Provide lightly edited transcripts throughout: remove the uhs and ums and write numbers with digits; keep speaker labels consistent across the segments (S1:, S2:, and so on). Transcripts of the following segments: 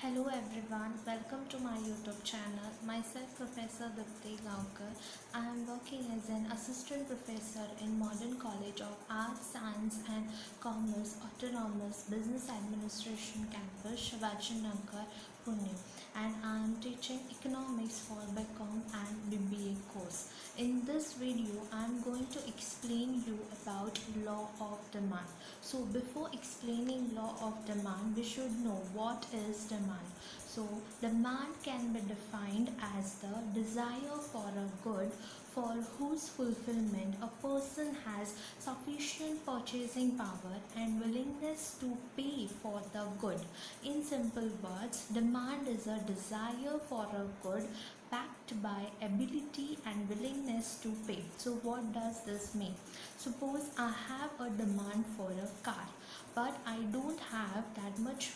S1: Hello everyone, welcome to my YouTube channel. Myself Professor Dipti Gaonkar. I am working as an assistant professor in Modern College of Arts, Science and Commerce Autonomous Business Administration Campus, Shivajinagar, Pune, and I am teaching economics for BCom and BBA course. In this video, I am going to explain you about law of demand. So before explaining law of demand, we should know what is demand. So demand can be defined as the desire for a good for whose fulfillment a person has sufficient purchasing power and willingness to pay for the good. In simple words, demand is a desire for a good backed by ability and willingness to pay. So what does this mean? Suppose I have a demand for a car, but I don't have that much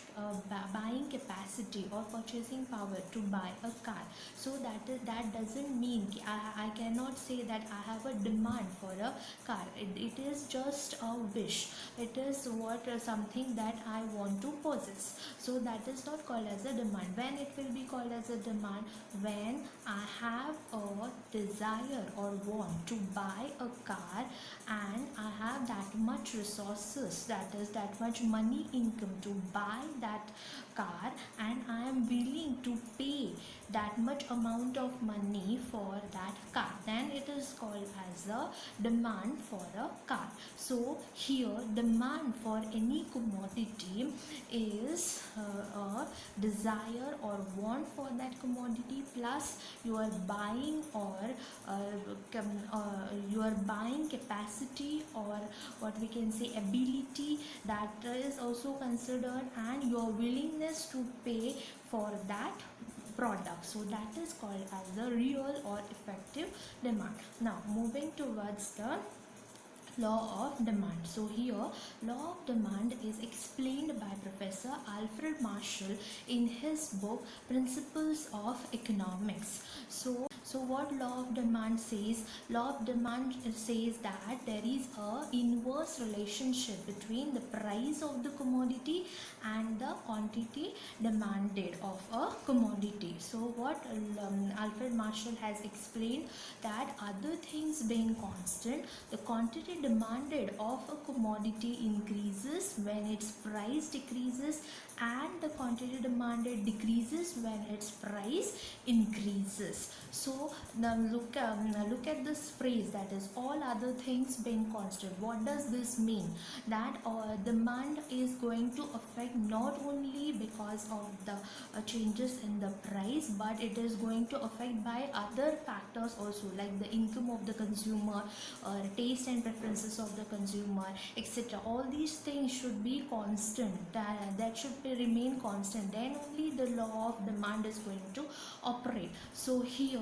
S1: buying capacity or purchasing power to buy a car. So that doesn't mean I cannot say that I have a demand for a car. It is just a wish. It is something that I want to possess. So that is not called as a demand. When it will be called as a demand? When I have a desire or want to buy a car and I have that much resources, that is that much money income to buy that car, and I am willing to pay that much amount of money for that car, then it is called as a demand for a car. So here demand for any commodity is a desire or want for that commodity plus your buying or your buying capacity, or what we can say ability, that is also considered, and your willingness to pay for that product. So that is called as the real or effective demand. Now moving towards the law of demand. So here law of demand is explained by Professor Alfred Marshall in his book Principles of Economics. So what law of demand says? Law of demand says that there is a inverse relationship between the price of the commodity and the quantity demanded of a commodity. So what Alfred Marshall has explained, that other things being constant, the quantity demanded of a commodity increases when its price decreases, and the quantity demanded decreases when its price increases. So now look at this phrase, that is all other things being constant. What does this mean? That demand is going to affect not only because of the changes in the price, but it is going to affect by other factors also, like the income of the consumer, taste and preferences of the consumer, etc. All these things should be constant, that should remain constant, then only the law of demand is going to operate. So here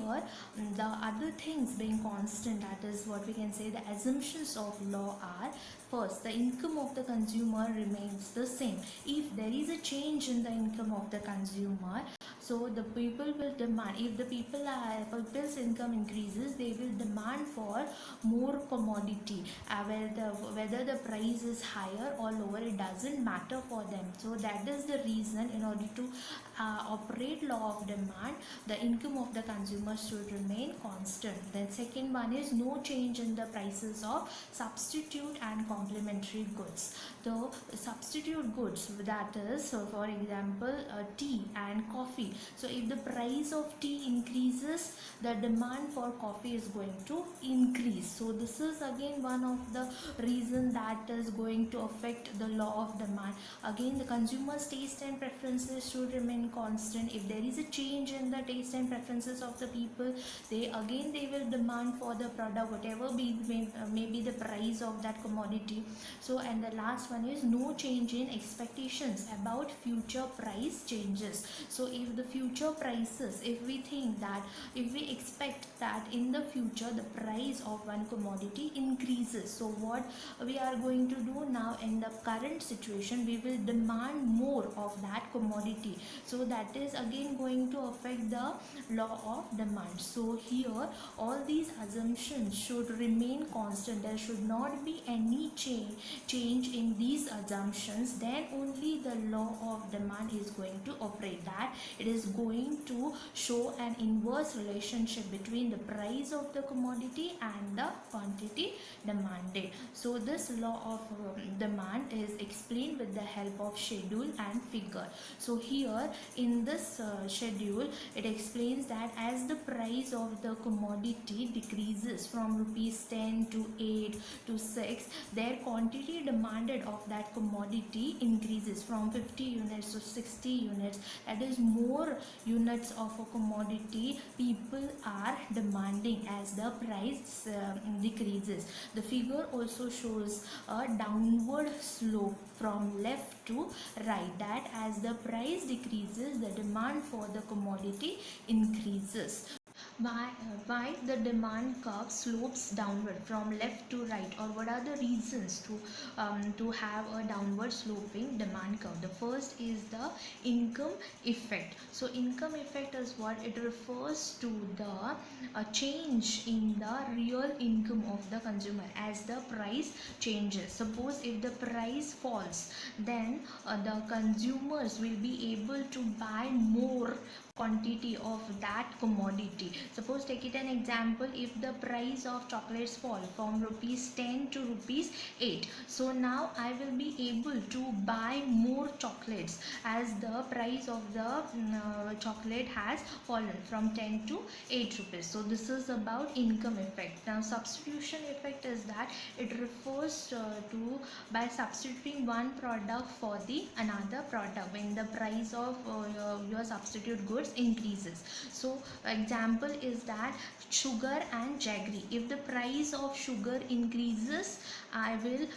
S1: the other things being constant, that is what we can say the assumptions of law are: first, the income of the consumer remains the same. If there is a change in the income of the consumer, so the people will demand, if the people's income increases, they will demand for more commodity, whether the price is higher or lower, it doesn't matter for them. So that is the reason, in order to operate law of demand, the income of the consumer should remain constant. Then second one is no change in the prices of substitute and complementary goods. The substitute goods, that is, so for example tea and coffee. So if the price of tea increases, the demand for coffee is going to increase. So this is again one of the reason that is going to affect the law of demand. Again, the consumer's taste and preferences should remain constant. If there is a change in the taste and preferences of the people, they will demand for the product, whatever may be the price of that commodity. So, and the last one is no change in expectations about future price changes. So if the future prices, if we expect that in the future the price of one commodity increases, so what we are going to do now in the current situation, we will demand more of that commodity. So that is again going to affect the law of demand. So here all these assumptions should remain constant. There should not be any change in these assumptions, then only the law of demand is going to operate. that it is going to show an inverse relationship between the price of the commodity and the quantity demanded. So this law of demand is explained with the help of schedule and figure. So here in this schedule, it explains that as the price of the commodity decreases from rupees 10 to 8 to 6, their quantity demanded of that commodity increases from 50 units to 60 units. That is, more units of a commodity people are demanding as the price decreases. The figure also shows a downward slope from left to right, that as the price decreases, the demand for the commodity increases. Why the demand curve slopes downward from left to right, or what are the reasons to have a downward sloping demand curve? The first is the income effect. So income effect is what it refers to the change in the real income of the consumer as the price changes. Suppose if the price falls, then the consumers will be able to buy more quantity of that commodity. Suppose, take it an example, if the price of chocolates fall from rupees 10 to rupees 8, so now I will be able to buy more chocolates as the price of the chocolate has fallen from 10 to 8 rupees. So this is about income effect. Now substitution effect is that it refers to by substituting one product for the another product when the price of your substitute goods increases. So example is that sugar and jaggery. If the price of sugar increases, I will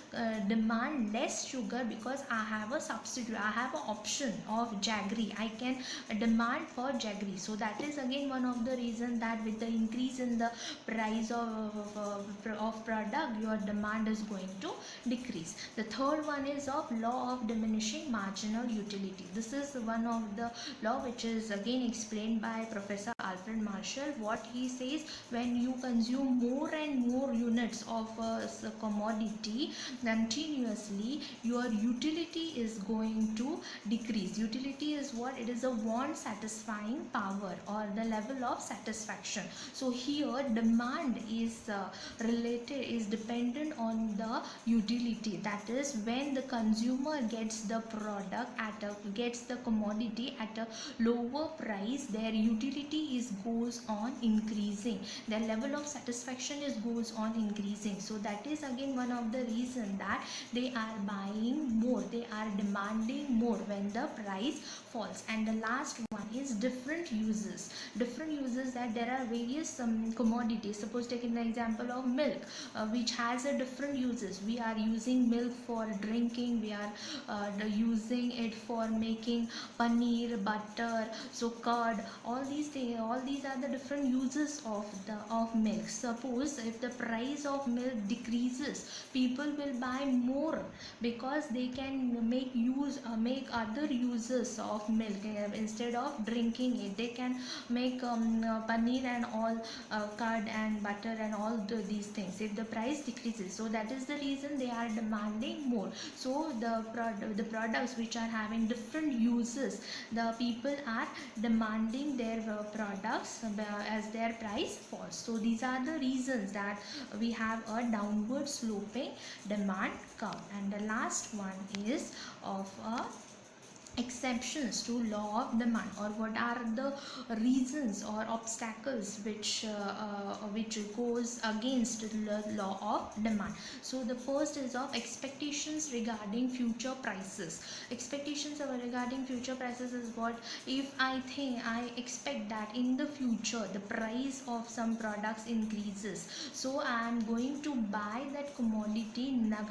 S1: demand less sugar because I have a substitute, I have an option of jaggery. I can demand for jaggery. So that is again one of the reasons that with the increase in the price of product, your demand is going to decrease. The third one is of law of diminishing marginal utility. This is one of the law which is again explained by Professor Alfred Marshall. What he says, when you consume more and more units of a commodity continuously, your utility is going to decrease. Utility is what? It is a want satisfying power or the level of satisfaction. So here demand is dependent on the utility. That is, when the consumer gets the product gets the commodity at a lower price, their utility goes on increasing, their level of satisfaction goes on increasing. So that is again one of the reason that they are buying more, they are demanding more when the price falls. And the last one is different uses. That there are various commodities. Suppose, take an example of milk, which has a different uses. We are using milk for drinking, we are using it for making paneer, butter, so curd, all these things, all these are the different uses of milk. Suppose if the price of milk decreases, people will buy more because they can make other uses of milk. Instead of drinking it, they can make paneer and all, curd and butter and all these things if the price decreases. So that is the reason they are demanding more. So the products which are having different uses, the people are demanding their products as their price falls. So these are the reasons that we have a downward sloping demand curve. And the last one is of a exceptions to law of demand, or what are the reasons or obstacles which goes against the law of demand. So the first is of expectations regarding future prices. Expectations regarding future prices is what? If I expect that in the future the price of some products increases, so I am going to buy that commodity in a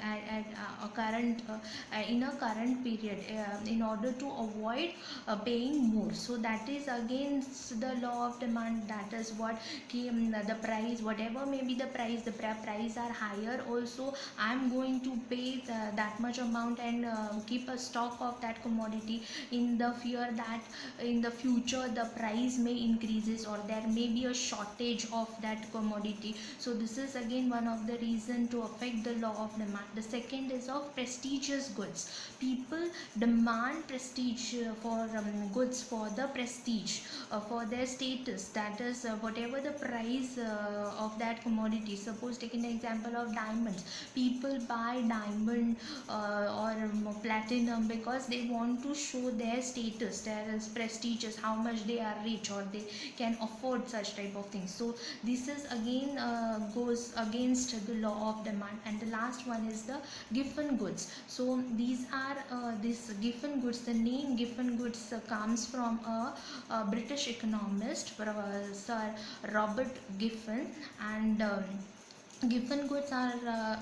S1: current period in order to avoid paying more. So that is against the law of demand. That is what the price, whatever may be the price are higher, also I am going to pay that much amount and keep a stock of that commodity in the fear that in the future the price may increases or there may be a shortage of that commodity. So this is again one of the reason to affect the law of demand. The second is of prestigious goods. People demand prestige for goods for the prestige, for their status, that is whatever the price of that commodity. Suppose taking an example of diamonds, people buy diamond or platinum because they want to show their status, their prestigious, how much they are rich or they can afford such type of things. So this is again goes against the law of demand. And the last one is the giffen goods. So these are this giffen goods, the name giffen goods comes from a British economist, Sir Robert Giffen. And giffen goods are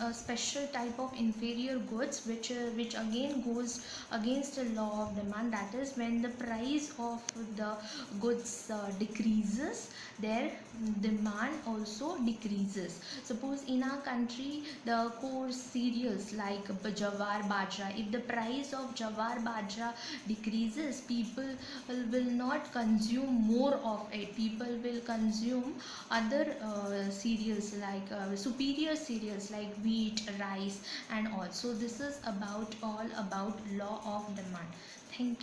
S1: a special type of inferior goods which again goes against the law of demand. That is, when the price of the goods decreases, their demand also decreases. Suppose in our country the core cereals like jawar bajra, if the price of jawar bajra decreases, people will not consume more of it, people will consume other cereals like superior cereals like wheat, rice and all. So this is about all about law of demand. Thank you.